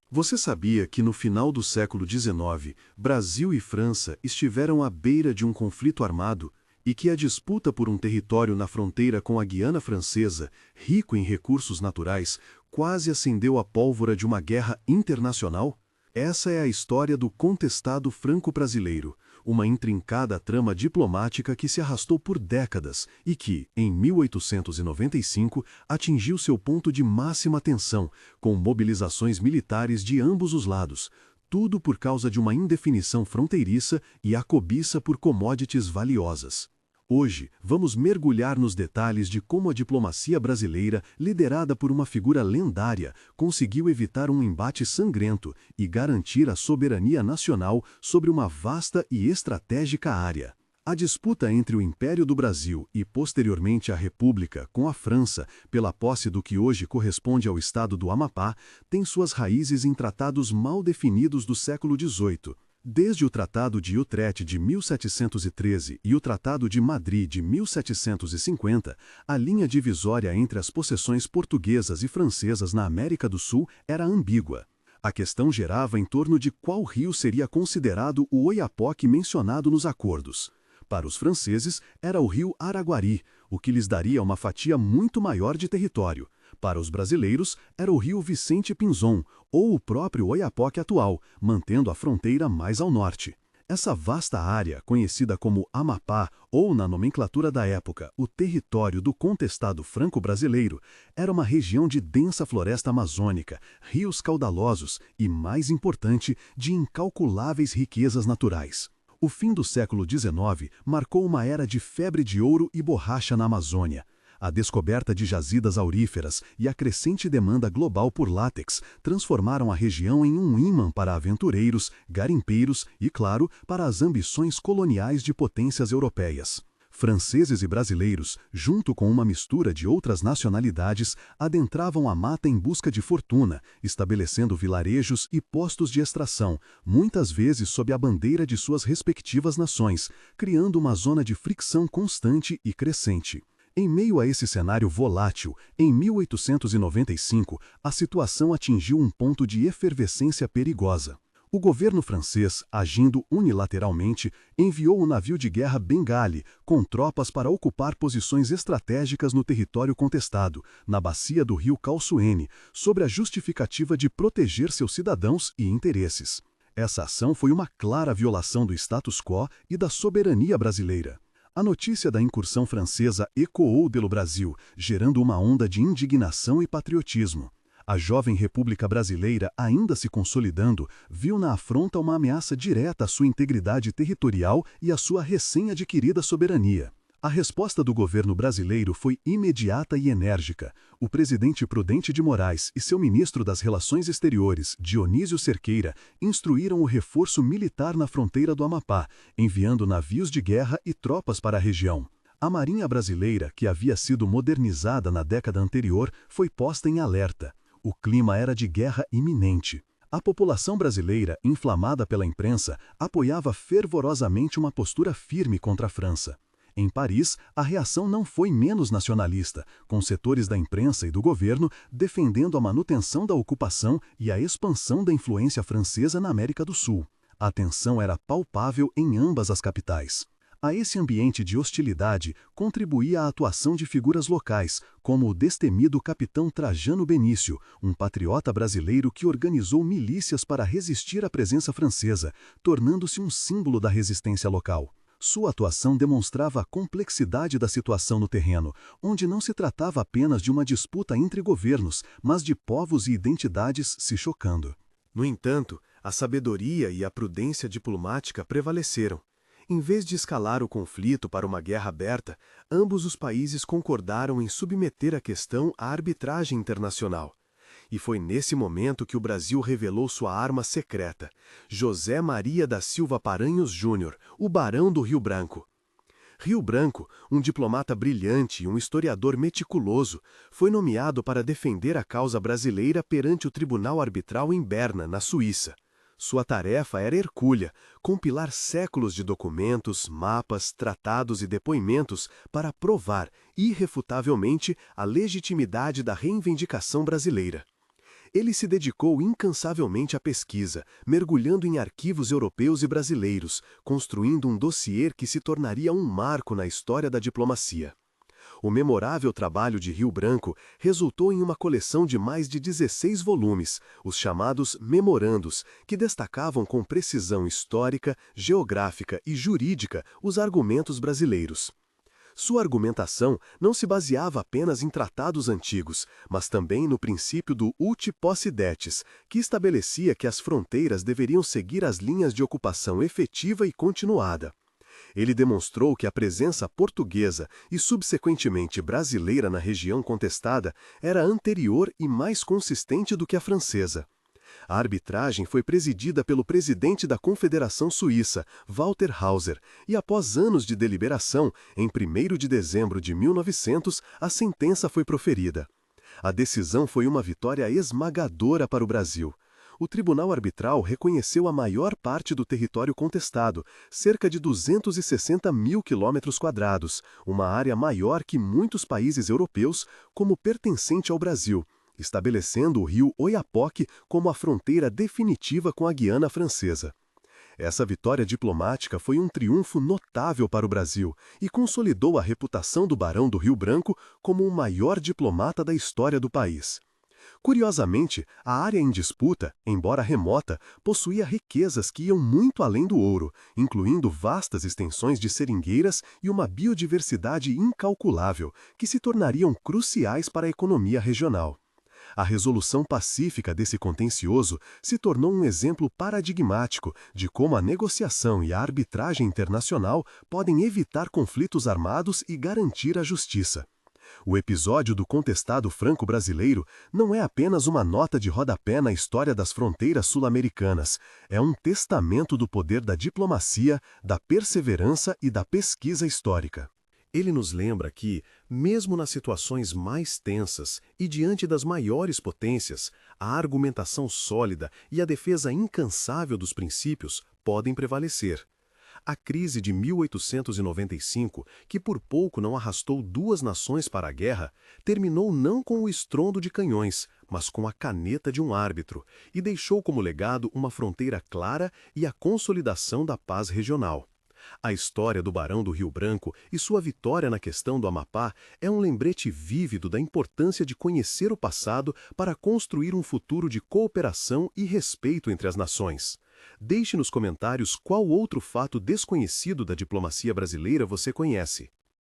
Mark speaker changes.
Speaker 1: Você sabia que no final do século XIX, Brasil e França estiveram à beira de um conflito armado e que a disputa por um território na fronteira com a Guiana Francesa, rico em recursos naturais, quase acendeu a pólvora de uma guerra internacional? Essa é a história do contestado franco-brasileiro, uma intrincada trama diplomática que se arrastou por décadas e que, em 1895, atingiu seu ponto de máxima tensão, com mobilizações militares de ambos os lados, tudo por causa de uma indefinição fronteiriça e a cobiça por commodities valiosas. Hoje, vamos mergulhar nos detalhes de como a diplomacia brasileira, liderada por uma figura lendária, conseguiu evitar um embate sangrento e garantir a soberania nacional sobre uma vasta e estratégica área. A disputa entre o Império do Brasil e, posteriormente, a República com a França, pela posse do que hoje corresponde ao estado do Amapá, tem suas raízes em tratados mal definidos do século XVIII. Desde o Tratado de Utrecht de 1713 e o Tratado de Madrid de 1750, a linha divisória entre as possessões portuguesas e francesas na América do Sul era ambígua. A questão gerava em torno de qual rio seria considerado o Oiapoque mencionado nos acordos. Para os franceses, era o rio Araguari, o que lhes daria uma fatia muito maior de território. Para os brasileiros, era o rio Vicente Pinzon, ou o próprio Oiapoque atual, mantendo a fronteira mais ao norte. Essa vasta área, conhecida como Amapá, ou na nomenclatura da época, o território do contestado franco-brasileiro, era uma região de densa floresta amazônica, rios caudalosos e, mais importante, de incalculáveis riquezas naturais. O fim do século XIX marcou uma era de febre de ouro e borracha na Amazônia. A descoberta de jazidas auríferas e a crescente demanda global por látex transformaram a região em um ímã para aventureiros, garimpeiros e, claro, para as ambições coloniais de potências europeias. Franceses e brasileiros, junto com uma mistura de outras nacionalidades, adentravam a mata em busca de fortuna, estabelecendo vilarejos e postos de extração, muitas vezes sob a bandeira de suas respectivas nações, criando uma zona de fricção constante e crescente. Em meio a esse cenário volátil, em 1895, a situação atingiu um ponto de efervescência perigosa. O governo francês, agindo unilateralmente, enviou o navio de guerra Bengali, com tropas para ocupar posições estratégicas no território contestado, na bacia do rio Calçoene, sob a justificativa de proteger seus cidadãos e interesses. Essa ação foi uma clara violação do status quo e da soberania brasileira. A notícia da incursão francesa ecoou pelo Brasil, gerando uma onda de indignação e patriotismo. A jovem República Brasileira, ainda se consolidando, viu na afronta uma ameaça direta à sua integridade territorial e à sua recém-adquirida soberania. A resposta do governo brasileiro foi imediata e enérgica. O presidente Prudente de Moraes e seu ministro das Relações Exteriores, Dionísio Cerqueira, instruíram o reforço militar na fronteira do Amapá, enviando navios de guerra e tropas para a região. A Marinha Brasileira, que havia sido modernizada na década anterior, foi posta em alerta. O clima era de guerra iminente. A população brasileira, inflamada pela imprensa, apoiava fervorosamente uma postura firme contra a França. Em Paris, a reação não foi menos nacionalista, com setores da imprensa e do governo defendendo a manutenção da ocupação e a expansão da influência francesa na América do Sul. A tensão era palpável em ambas as capitais. A esse ambiente de hostilidade contribuía a atuação de figuras locais, como o destemido capitão Trajano Benício, um patriota brasileiro que organizou milícias para resistir à presença francesa, tornando-se um símbolo da resistência local. Sua atuação demonstrava a complexidade da situação no terreno, onde não se tratava apenas de uma disputa entre governos, mas de povos e identidades se chocando. No entanto, a sabedoria e a prudência diplomática prevaleceram. Em vez de escalar o conflito para uma guerra aberta, ambos os países concordaram em submeter a questão à arbitragem internacional. E foi nesse momento que o Brasil revelou sua arma secreta, José Maria da Silva Paranhos Júnior, o Barão do Rio Branco. Rio Branco, um diplomata brilhante e um historiador meticuloso, foi nomeado para defender a causa brasileira perante o Tribunal Arbitral em Berna, na Suíça. Sua tarefa era hercúlea, compilar séculos de documentos, mapas, tratados e depoimentos para provar, irrefutavelmente, a legitimidade da reivindicação brasileira. Ele se dedicou incansavelmente à pesquisa, mergulhando em arquivos europeus e brasileiros, construindo um dossiê que se tornaria um marco na história da diplomacia. O memorável trabalho de Rio Branco resultou em uma coleção de mais de 16 volumes, os chamados Memorandos, que destacavam com precisão histórica, geográfica e jurídica os argumentos brasileiros. Sua argumentação não se baseava apenas em tratados antigos, mas também no princípio do uti possidetis, que estabelecia que as fronteiras deveriam seguir as linhas de ocupação efetiva e continuada. Ele demonstrou que a presença portuguesa e subsequentemente brasileira na região contestada era anterior e mais consistente do que a francesa. A arbitragem foi presidida pelo presidente da Confederação Suíça, Walter Hauser, e após anos de deliberação, em 1º de dezembro de 1900, a sentença foi proferida. A decisão foi uma vitória esmagadora para o Brasil. O Tribunal Arbitral reconheceu a maior parte do território contestado, cerca de 260 mil quilômetros quadrados, uma área maior que muitos países europeus, como pertencente ao Brasil, estabelecendo o rio Oiapoque como a fronteira definitiva com a Guiana Francesa. Essa vitória diplomática foi um triunfo notável para o Brasil e consolidou a reputação do Barão do Rio Branco como o maior diplomata da história do país. Curiosamente, a área em disputa, embora remota, possuía riquezas que iam muito além do ouro, incluindo vastas extensões de seringueiras e uma biodiversidade incalculável, que se tornariam cruciais para a economia regional. A resolução pacífica desse contencioso se tornou um exemplo paradigmático de como a negociação e a arbitragem internacional podem evitar conflitos armados e garantir a justiça. O episódio do contestado franco-brasileiro não é apenas uma nota de rodapé na história das fronteiras sul-americanas, é um testamento do poder da diplomacia, da perseverança e da pesquisa histórica. Ele nos lembra que, mesmo nas situações mais tensas e diante das maiores potências, a argumentação sólida e a defesa incansável dos princípios podem prevalecer. A crise de 1895, que por pouco não arrastou duas nações para a guerra, terminou não com o estrondo de canhões, mas com a caneta de um árbitro, e deixou como legado uma fronteira clara e a consolidação da paz regional. A história do Barão do Rio Branco e sua vitória na questão do Amapá é um lembrete vívido da importância de conhecer o passado para construir um futuro de cooperação e respeito entre as nações. Deixe nos comentários qual outro fato desconhecido da diplomacia brasileira você conhece.